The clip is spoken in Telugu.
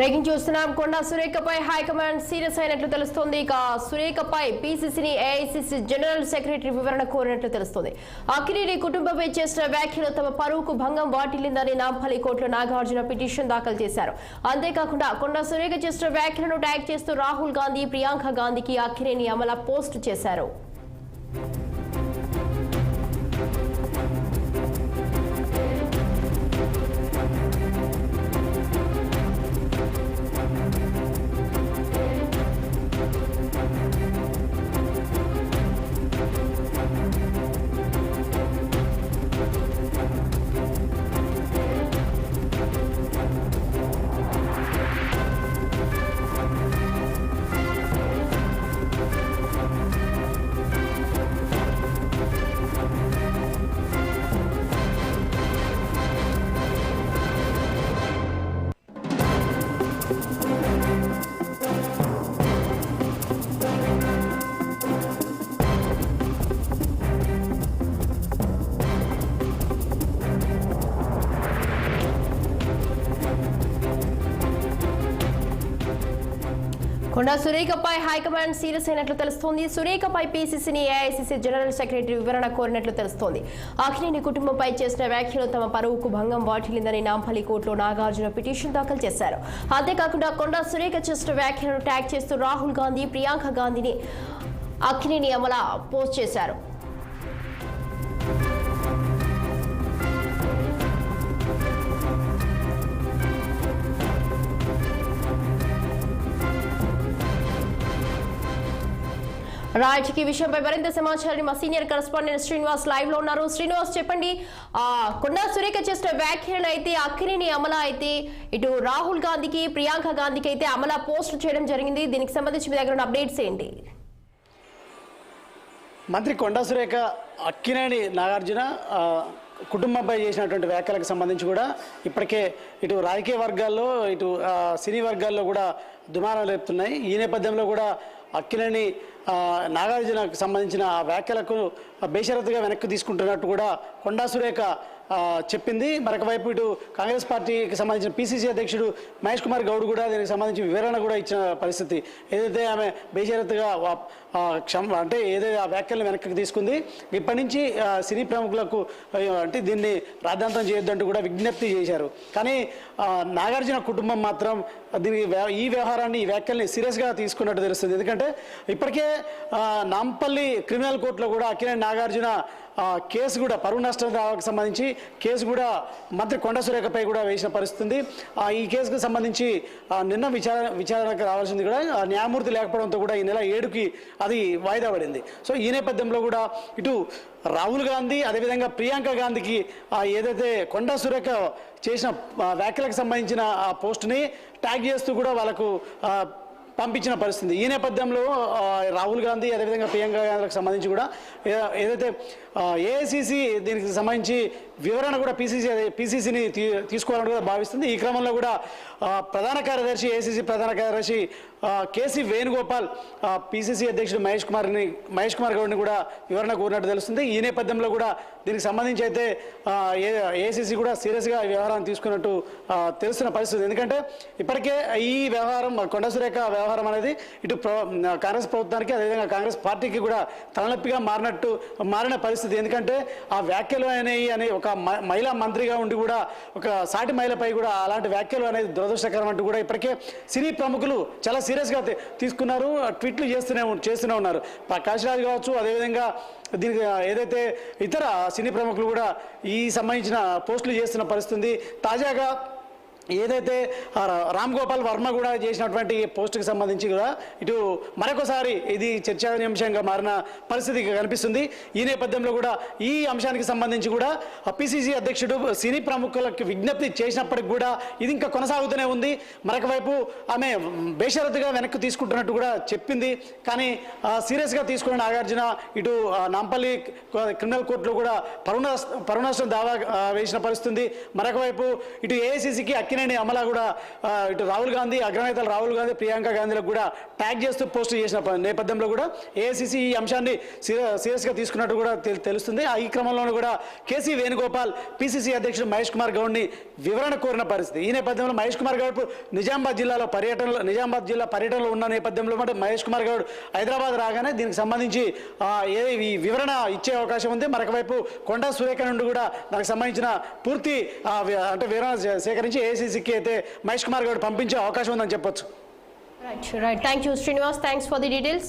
బ్రేకింగ్ చూస్తున్నాం. కొండా సురేఖపై హైకమాండ్ సీరియస్ అయినట్లు తెలుస్తోంది. ఇక సురేఖపై పీసీసీని ఏఐసీసీ జనరల్ సెక్రటరీ వివరణ కోరినట్లు తెలుస్తోంది. అక్కినేని కుటుంబంపై చేసిన వ్యాఖ్యలు తమ పరువుకు భంగం వాటిల్లిందని నాంపల్లి కోర్టులో నాగార్జున పిటిషన్ దాఖలు చేశారు. అంతేకాకుండా కొండా సురేఖ చేసిన వ్యాఖ్యలను ట్యాగ్ చేస్తూ రాహుల్ గాంధీ, ప్రియాంక గాంధీకి అక్కినేని అమల పోస్ట్ చేశారు. కొండా సురేఖపై హైకమాండ్ సీరియస్ అయినట్లు తెలుస్తోంది. సురేఖపై పీసీసీని ఏఐసీసీ జనరల్ సెక్రటరీ వివరణ కోరినట్లు తెలుస్తోంది. అక్కినేని కుటుంబంపై చేసిన వ్యాఖ్యలు తమ పరువుకు భంగం వాటిల్లిందని నాంపల్లి కోర్టులో నాగార్జున పిటిషన్ దాఖలు చేశారు. అంతేకాకుండా కొండా సురేఖ చేసిన వ్యాఖ్యలను ట్యాగ్ చేస్తూ రాహుల్ గాంధీ, ప్రియాంక గాంధీని అక్కినేని అమల పోస్ట్ చేశారు. రైట్, ఈ విషయంపై మరింత సమాచారాన్ని మా సీనియర్ కరెస్పాండెంట్ శ్రీనివాస్ లైవ్ లో ఉన్నారు. శ్రీనివాస్, చెప్పండి. కొండా సురేఖ చేసిన వ్యాఖ్యలను అయితే అక్కినేని అమల అయితే ఇటు రాహుల్ గాంధీకి, ప్రియాంక గాంధీకి అయితే అమల పోస్ట్ చేయడం జరిగింది. దీనికి సంబంధించి మీ దగ్గర ఉన్న అప్డేట్స్ ఏంటి? మంత్రి కొండా సురేఖ అక్కినేని నాగార్జున కుటుంబంపై చేసినటువంటి వ్యాఖ్యలకు సంబంధించి కూడా ఇప్పటికే ఇటు రాజకీయ వర్గాల్లో, ఇటు సినీ వర్గాల్లో కూడా దుమారం రేపుతున్నాయి. ఈ నేపథ్యంలో కూడా అక్కినేని నాగార్జునకు సంబంధించిన ఆ వ్యాఖ్యలకు బేషరతుగా వెనక్కి తీసుకుంటున్నట్టు కూడా కొండా సురేఖ చెప్పింది. మరొక వైపు ఇటు కాంగ్రెస్ పార్టీకి సంబంధించిన పీసీసీ అధ్యక్షుడు మహేష్ కుమార్ గౌడ్ కూడా దీనికి సంబంధించి వివరణ కూడా ఇచ్చిన పరిస్థితి. ఏదైతే ఆమె బేషరతుగా అంటే ఏదైతే ఆ వ్యాఖ్యలను వెనక్కి తీసుకుంది, ఇప్పటి నుంచి సినీ ప్రముఖులకు అంటే దీన్ని రాద్ధాంతం చేయొద్దంటూ కూడా విజ్ఞప్తి చేశారు. కానీ నాగార్జున కుటుంబం మాత్రం దీనికి ఈ వ్యవహారాన్ని, ఈ వ్యాఖ్యల్ని సీరియస్గా తీసుకున్నట్టు తెలుస్తుంది. ఎందుకంటే ఇప్పటికే నాంపల్లి క్రిమినల్ కోర్టులో కూడా అక్కినేని నాగార్జున కేసు కూడా పరువు నష్టం దావాకు సంబంధించి కేసు కూడా మంత్రి కొండా సురేఖపై కూడా వేసిన పరిస్థితి. ఈ కేసుకు సంబంధించి నిన్న విచారణకు రావాల్సింది కూడా న్యాయమూర్తి లేకపోవడంతో కూడా ఈ నెల 7కి అది వాయిదా పడింది. సో ఈ నేపథ్యంలో కూడా ఇటు రాహుల్ గాంధీ, అదేవిధంగా ప్రియాంక గాంధీకి ఏదైతే కొండా సురేఖ చేసిన వ్యాఖ్యలకు సంబంధించిన ఆ పోస్టుని ట్యాగ్ చేస్తూ కూడా వాళ్ళకు పంపించిన పరిస్థితి. ఈ నేపథ్యంలో రాహుల్ గాంధీ, అదేవిధంగా ప్రియాంక గాంధీలకు సంబంధించి కూడా ఏదైతే ఏఐసీసీ దీనికి సంబంధించి వివరణ కూడా పీసీసీని తీసుకోవాలని కూడా భావిస్తుంది. ఈ క్రమంలో కూడా ప్రధాన కార్యదర్శి, ఏఐసీసీ ప్రధాన కార్యదర్శి కేసీ వేణుగోపాల్ పీసీసీ అధ్యక్షుడు మహేష్ కుమార్ గౌడ్ని కూడా వివరణ కోరినట్టు తెలుస్తుంది. ఈ నేపథ్యంలో కూడా దీనికి సంబంధించి అయితే ఏఐసీసీ కూడా సీరియస్గా ఈ వ్యవహారాన్ని తీసుకున్నట్టు తెలుస్తున్న పరిస్థితి. ఎందుకంటే ఇప్పటికే ఈ వ్యవహారం, కొండా సురేఖ వ్యవహారం అనేది ఇటు కాంగ్రెస్ ప్రభుత్వానికి, అదేవిధంగా కాంగ్రెస్ పార్టీకి కూడా తలనొప్పిగా మారిన పరిస్థితి. ఎందుకంటే ఆ వ్యాఖ్యలు అనేవి అనే ఒక మహిళా మంత్రిగా ఉండి కూడా ఒక సాటి మహిళపై కూడా అలాంటి వ్యాఖ్యలు అనేది దురదృష్టకరం అంటూ కూడా ఇప్పటికే సినీ ప్రముఖులు చాలా సీరియస్గా తీసుకున్నారు, ట్వీట్లు చేస్తూనే ఉన్నారు. ప్రకాష్ రాజ్ కావచ్చు, అదేవిధంగా దీనికి ఏదైతే ఇతర సినీ ప్రముఖులు కూడా ఈ సంబంధించిన పోస్టులు చేస్తున్న పరిస్థితి. తాజాగా ఏదైతే రామ్ గోపాల్ వర్మ కూడా చేసినటువంటి పోస్టుకి సంబంధించి కూడా ఇటు మరొకసారి ఇది చర్చానీయాంశంగా మారిన పరిస్థితి కనిపిస్తుంది. ఈ నేపథ్యంలో కూడా ఈ అంశానికి సంబంధించి కూడా పీసీసీ అధ్యక్షుడు సినీ ప్రముఖులకు విజ్ఞప్తి చేసినప్పటికి కూడా ఇది ఇంకా కొనసాగుతూనే ఉంది. మరొక వైపు ఆమె బేషరతుగా వెనక్కి తీసుకుంటున్నట్టు కూడా చెప్పింది. కానీ సీరియస్గా తీసుకున్న నాగార్జున ఇటు నాంపల్లి క్రిమినల్ కోర్టులో కూడా పరువు నష్టం దావా వేసిన పరిస్థితి. మరొక వైపు ఇటు ఏఐసీసీకి అక్కినేని అమల కూడా ఇటు రాహుల్ గాంధీ, అగ్రనేతలు రాహుల్ గాంధీ, ప్రియాంక గాంధీలకు కూడా ట్యాగ్ చేస్తూ పోస్ట్ చేసిన నేపథ్యంలో కూడా ఏఐసీసీ ఈ అంశాన్ని సీరియస్గా తీసుకున్నట్టు కూడా తెలుస్తుంది. ఈ క్రమంలోనూ కూడా కేసీ వేణుగోపాల్ పీసీసీ అధ్యక్షుడు మహేష్ కుమార్ గౌడ్ని వివరణ కోరిన పరిస్థితి. ఈ నేపథ్యంలో మహేష్ కుమార్ గౌడ్ నిజామాబాద్ జిల్లా పర్యటనలో ఉన్న నేపథ్యంలో మహేష్ కుమార్ గౌడ్ హైదరాబాద్ రాగానే దీనికి సంబంధించి ఈ వివరణ ఇచ్చే అవకాశం ఉంది. మరొకవైపు కొండా సురేఖ నుండి కూడా దానికి సంబంధించిన పూర్తి అంటే వివరణ సేకరించి ఏఐసీసీకి అయితే మహేష్ కుమార్ గౌడ్ పంపించే అవకాశం ఉందని చెప్పొచ్చు. Right. Thank you, Srinivas. Thanks for the details.